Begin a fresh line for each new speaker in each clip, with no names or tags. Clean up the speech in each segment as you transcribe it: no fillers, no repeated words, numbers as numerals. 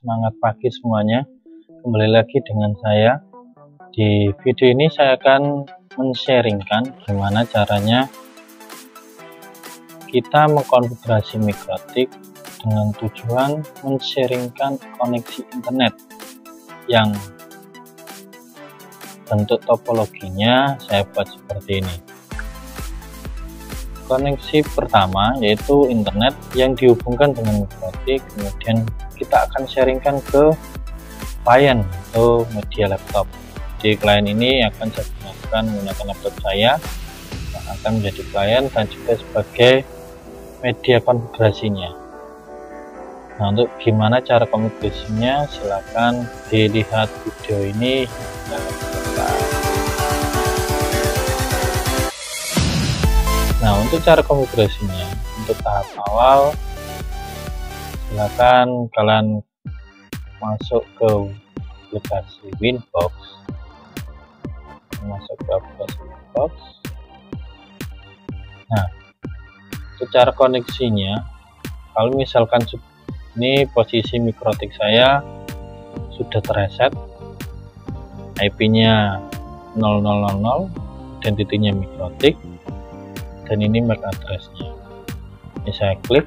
Semangat pagi semuanya, kembali lagi dengan saya. Di video ini saya akan men-sharingkan gimana caranya kita mengkonfigurasi Mikrotik dengan tujuan men-sharingkan koneksi internet yang bentuk topologinya saya buat seperti ini. Koneksi pertama yaitu internet yang dihubungkan dengan Mikrotik, kemudian kita akan sharingkan ke klien atau media laptop. Di klien ini akan saya gunakan menggunakan laptop saya yang akan menjadi klien dan juga sebagai media konfigurasinya. Nah, untuk gimana cara konfigurasinya silahkan dilihat video ini. Nah, untuk cara konfigurasinya, untuk tahap awal silakan kalian masuk ke aplikasi Winbox, Nah, untuk cara koneksinya, kalau misalkan ini posisi Mikrotik saya sudah terreset, IP-nya 0000 dan titiknya Mikrotik, dan ini MAC address-nya. Ini saya klik,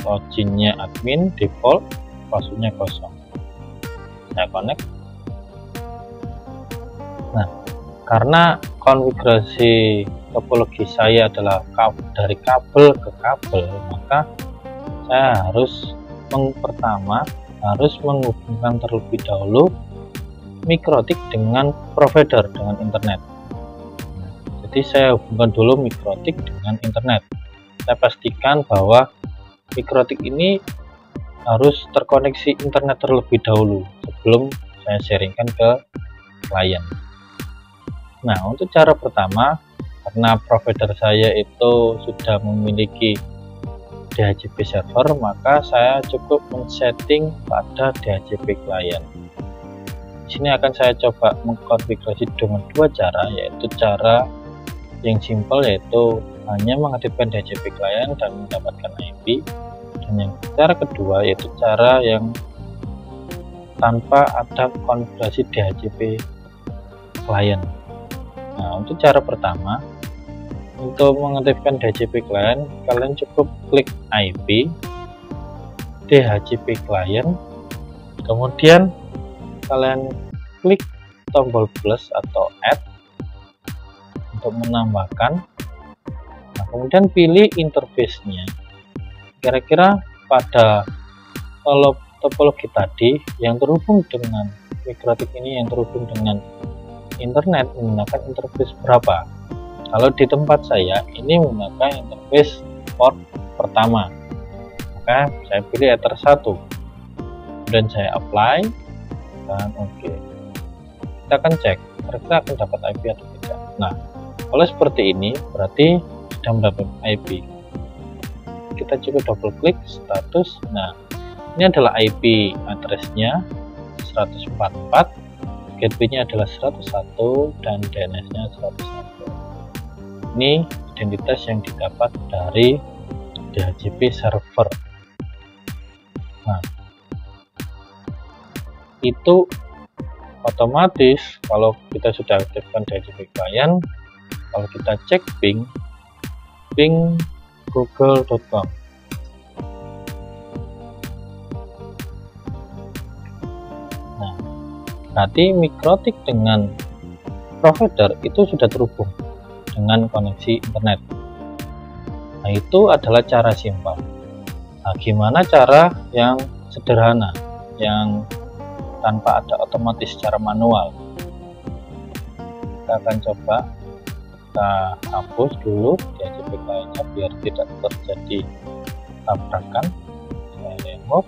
loginnya admin, default, passwordnya kosong. Saya connect. Nah, karena konfigurasi topologi saya adalah dari kabel ke kabel, maka saya harus pertama harus menghubungkan terlebih dahulu Mikrotik dengan provider, dengan internet. Jadi saya hubungkan dulu Mikrotik dengan internet. Saya pastikan bahwa Mikrotik ini harus terkoneksi internet terlebih dahulu sebelum saya sharingkan ke klien. Nah, untuk cara pertama, karena provider saya itu sudah memiliki DHCP server, maka saya cukup men-setting pada DHCP klien. Di sini akan saya coba mengkonfigurasi dengan dua cara, yaitu cara yang simple, yaitu hanya mengaktifkan DHCP klien dan mendapatkan IP, dan yang cara kedua yaitu cara yang tanpa ada konfigurasi DHCP klien. Nah, untuk cara pertama, untuk mengaktifkan DHCP klien, kalian cukup klik IP DHCP klien, kemudian kalian klik tombol plus atau add untuk menambahkan. Nah, kemudian pilih interface-nya. Kira-kira pada topologi tadi yang terhubung dengan Mikrotik ini, yang terhubung dengan internet, menggunakan interface berapa? Kalau di tempat saya ini menggunakan interface port pertama, maka saya pilih Ether 1 dan saya apply dan oke. Kita akan cek kira-kira akan dapat IP atau tidak. Nah, kalau seperti ini berarti sudah mendapat IP. Kita cukup double klik status. Nah, ini adalah IP address-nya 144, gateway-nya adalah 101 dan DNS-nya 101. Ini identitas yang didapat dari DHCP server. Nah, itu otomatis kalau kita sudah aktifkan DHCP klien, kalau kita cek ping google.com. Nah, berarti Mikrotik dengan provider itu sudah terhubung dengan koneksi internet. Nah, itu adalah cara simpel. Nah, gimana cara yang sederhana, yang tanpa ada otomatis secara manual? Kita akan coba kita hapus dulu DHCP kliennya biar tidak terjadi tabrakan. Saya remove.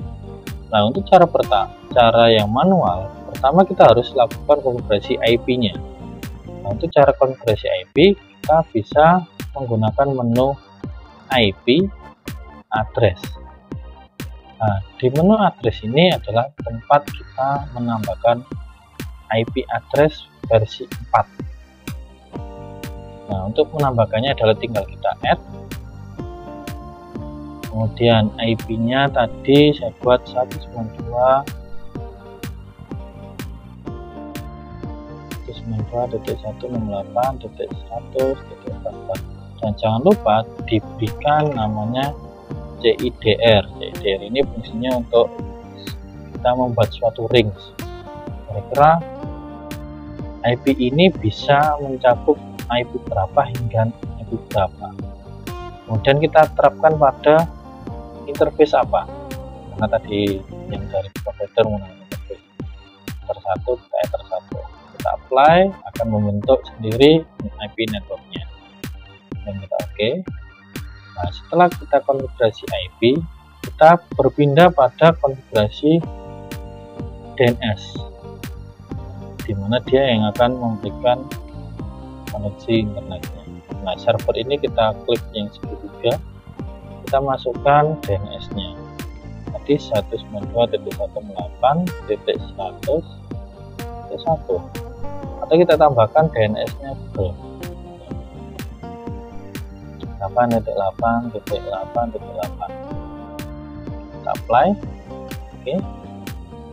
Nah, untuk cara yang manual, pertama kita harus lakukan konfigurasi IP-nya. Nah, untuk cara konfigurasi IP, kita bisa menggunakan menu IP address. Nah, di menu address ini adalah tempat kita menambahkan IP address versi 4. Nah, untuk menambahkannya adalah tinggal kita add. Kemudian IP-nya tadi saya buat 192.168.100.44 dan jangan lupa diberikan namanya CIDR. CIDR ini fungsinya untuk kita membuat suatu rings. Kira-kira IP ini bisa mencakup IP berapa hingga IP berapa. Kemudian kita terapkan pada interface apa, karena tadi yang dari provider menggunakan interface Ether 1 kita Ether 1, kita apply akan membentuk sendiri IP networknya dan kita oke. Nah, setelah kita konfigurasi IP, kita berpindah pada konfigurasi DNS, di mana dia yang akan memberikan koneksi internetnya. Nah, server ini kita klik yang segitiga, kita masukkan DNS-nya. Tadi 192.168.100.1 atau kita tambahkan DNS-nya Google 8.8.8.8. Kita apply. Oke.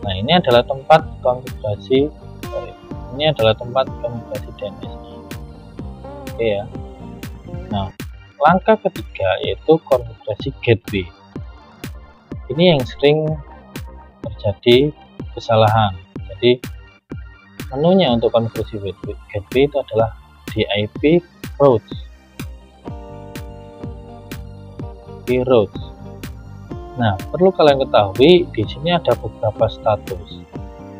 Nah, ini adalah tempat konfigurasi DNS-nya. Oke ya. Nah, langkah ketiga yaitu konfigurasi gateway. Ini yang sering terjadi kesalahan. Jadi menunya untuk konfigurasi gateway itu adalah DIP routes. Nah, perlu kalian ketahui di sini ada beberapa status.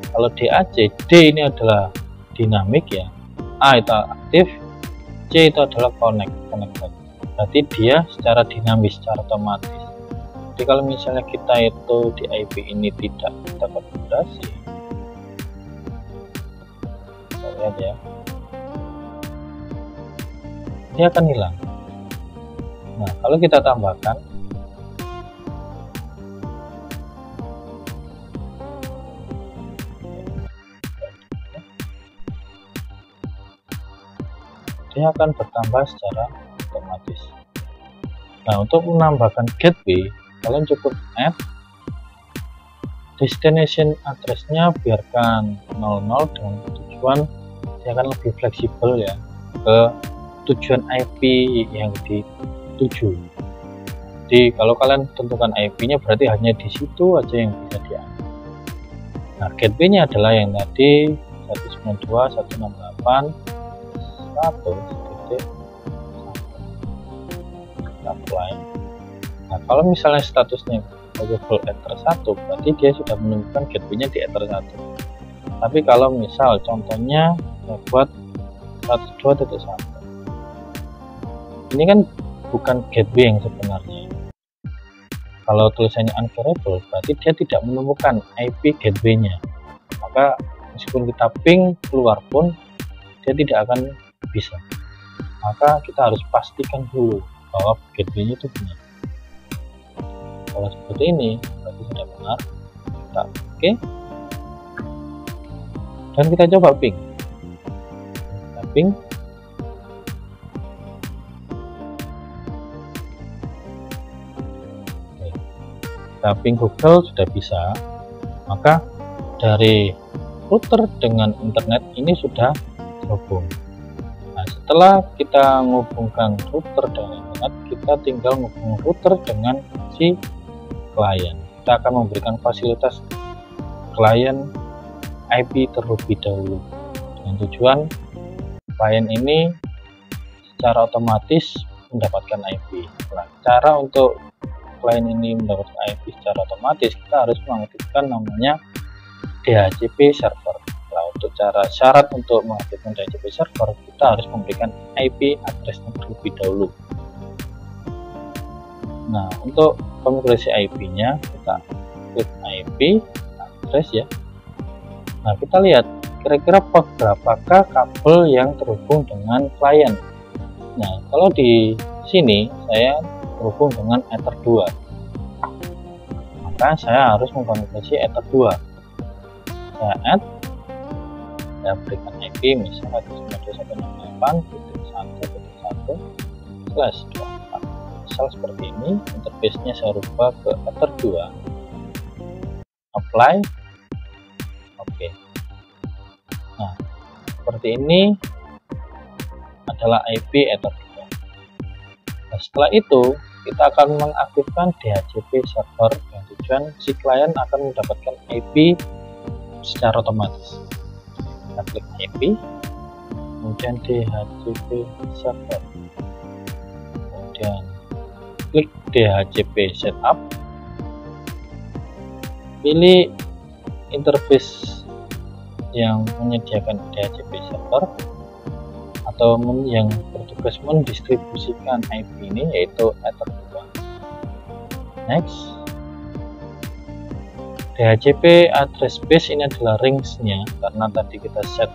Kalau DAC, D ini adalah dinamik ya, A itu aktif, C itu adalah connected. Berarti dia secara dinamis, secara otomatis. Jadi kalau misalnya kita itu di IP ini tidak kita konfigurasi, kita lihat ya, dia akan hilang. Nah, kalau kita tambahkan, dia akan bertambah secara otomatis. Nah, untuk menambahkan gateway, kalian cukup add destination address-nya biarkan 00 dengan tujuan dia akan lebih fleksibel ya ke tujuan IP yang dituju. Jadi kalau kalian tentukan IP-nya berarti hanya di situ aja yang bisa diambil. Nah, gateway-nya adalah yang tadi 192.168.100.1 apply. Nah, kalau misalnya statusnya available Ether 1 berarti dia sudah menemukan gateway-nya di Ether 1. Tapi kalau misal contohnya saya buat 102.1, ini kan bukan gateway yang sebenarnya. Kalau tulisannya unavailable berarti dia tidak menemukan IP gateway-nya, maka meskipun kita ping keluar pun dia tidak akan bisa. Maka kita harus pastikan dulu bahwa gateway-nya itu benar. Kalau seperti ini berarti sudah benar. Kita oke. Dan kita coba ping. Kita ping. Oke. Kita ping Google sudah bisa. Maka dari router dengan internet ini sudah terhubung. Nah, setelah kita menghubungkan router dengan internet, kita tinggal menghubung router dengan si klien. Kita akan memberikan fasilitas klien IP terlebih dahulu dengan tujuan klien ini secara otomatis mendapatkan IP. Nah, cara untuk klien ini mendapatkan IP secara otomatis kita harus mengaktifkan namanya DHCP server cloud. untuk cara syarat untuk mengaktifkan DHCP server, kita harus memberikan IP address-nya terlebih dahulu. Nah, untuk konfigurasi IP-nya kita klik IP address ya. Nah, kita lihat kira-kira port berapakah kabel yang terhubung dengan klien. Nah, kalau di sini saya terhubung dengan Ether 2, maka saya harus mengkonfigurasi Ether 2. Saya add, saya berikan IP misalnya 192.168.1.1/24. Misal seperti ini, interface-nya saya rubah ke Ether 2, apply, oke. Nah, seperti ini adalah IP Ether 2. Nah, setelah itu kita akan mengaktifkan DHCP server dengan tujuan si klien akan mendapatkan IP secara otomatis. Kita klik IP, kemudian DHCP server, kemudian klik DHCP setup, pilih interface yang menyediakan DHCP server atau yang bertugas mendistribusikan IP ini, yaitu Ether 2. Next, DHCP address base ini adalah range-nya, karena tadi kita set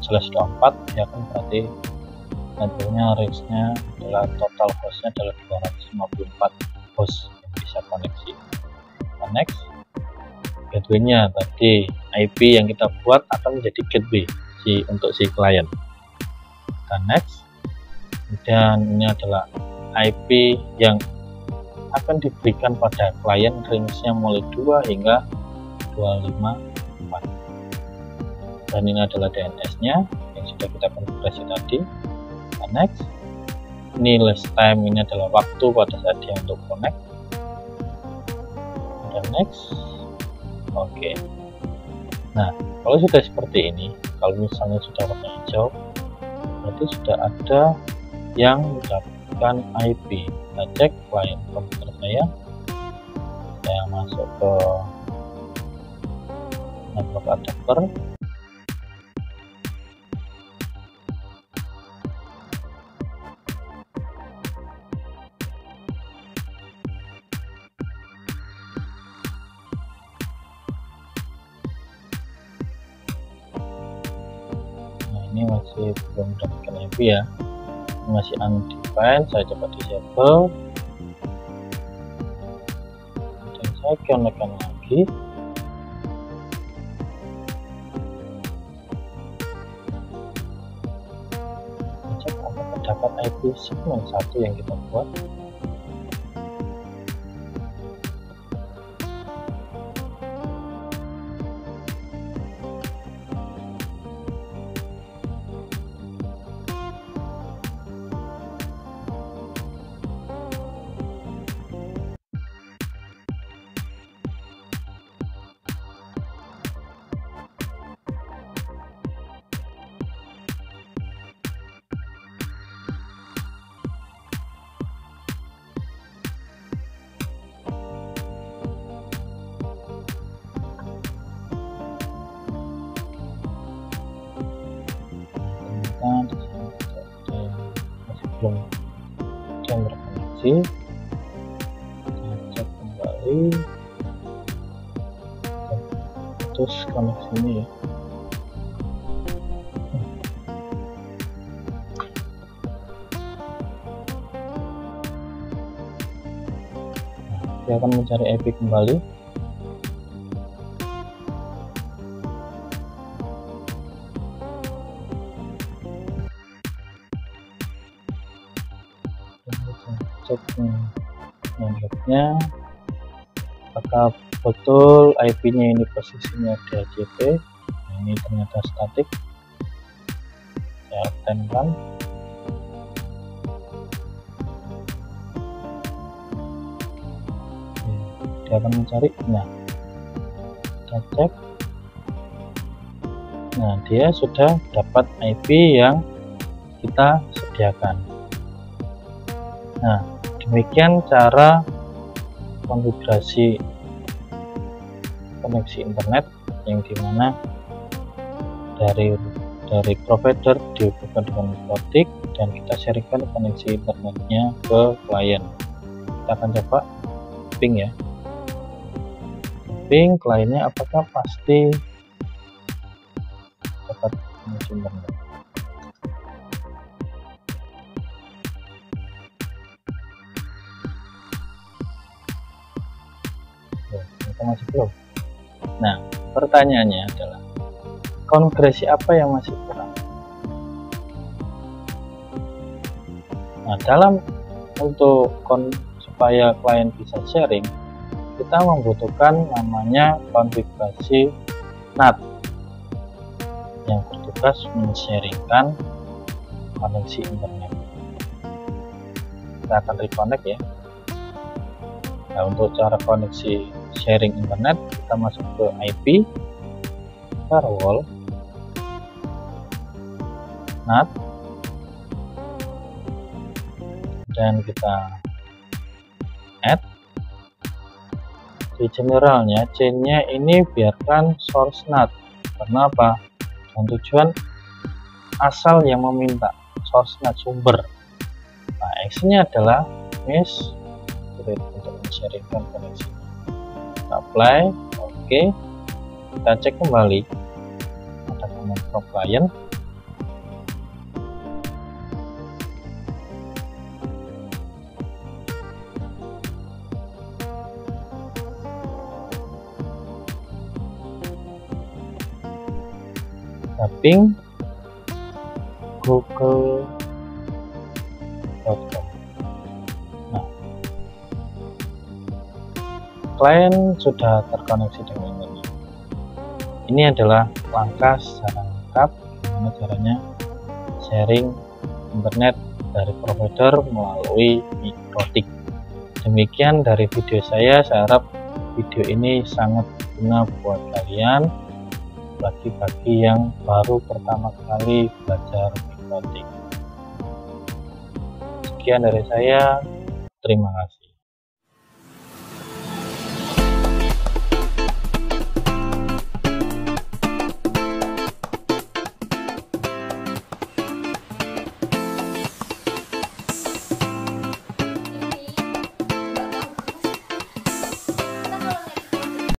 /24 ya kan, berarti nantinya range-nya adalah total host-nya adalah 254 host yang bisa koneksi. Nah, next, gateway-nya tadi IP yang kita buat akan menjadi gateway untuk si klien. Dan next, kemudian ini adalah IP yang akan diberikan pada klien, range-nya mulai 2 hingga 254. Dan ini adalah DNS-nya yang sudah kita konfigurasi tadi. Dan next, ini last time, ini adalah waktu pada saat dia untuk connect. Dan next, oke. Nah, kalau sudah seperti ini, kalau misalnya sudah warna hijau, berarti sudah ada yang mendapatkan IP. Kita cek klien komputer saya masuk ke network adapter, ini masih belum mendapatkan IP ya, masih undefined. Saya coba disable dan saya connect-kan lagi. Cek apakah dapat IP segmen 1 yang kita buat. Masih belum jam terkoneksi. Kita cek kembali, terus koneksi ini ya. Nah, dia akan mencari IP kembali. Cek networknya apakah betul IP-nya ini posisinya DHCP. Nah, ini ternyata statik, saya obtenkan. Dia akan mencari. Nah, kita cek. Nah, dia sudah dapat IP yang kita sediakan. Nah, demikian cara konfigurasi koneksi internet, yang dimana dari provider dihubungkan dengan mikrotik dan kita sharingkan koneksi internetnya ke klien. Kita akan coba ping ya, ping kliennya apakah pasti dapat koneksi internet. Kita masih belum. Nah, pertanyaannya adalah konfigurasi apa yang masih kurang. Nah, supaya klien bisa sharing, kita membutuhkan namanya konfigurasi NAT yang bertugas men-sharingkan koneksi internet. Kita akan reconnect ya. Nah, untuk cara koneksi sharing internet, kita masuk ke IP, firewall, NAT, dan kita add. Di generalnya chainnya ini biarkan source NAT. Karena apa? Dan tujuan asal yang meminta source NAT sumber. Nah, actionnya adalah mesh untuk men-sharingkan koneksi. Kita apply, oke. Kita cek kembali ada command from client. Ping google.com. Nah, klien sudah terkoneksi dengan internet. Ini adalah langkah secara lengkap gimana caranya sharing internet dari provider melalui mikrotik. Demikian dari video saya harap video ini sangat berguna buat kalian, bagi yang baru pertama kali belajar mikrotik. Sekian dari saya, terima kasih.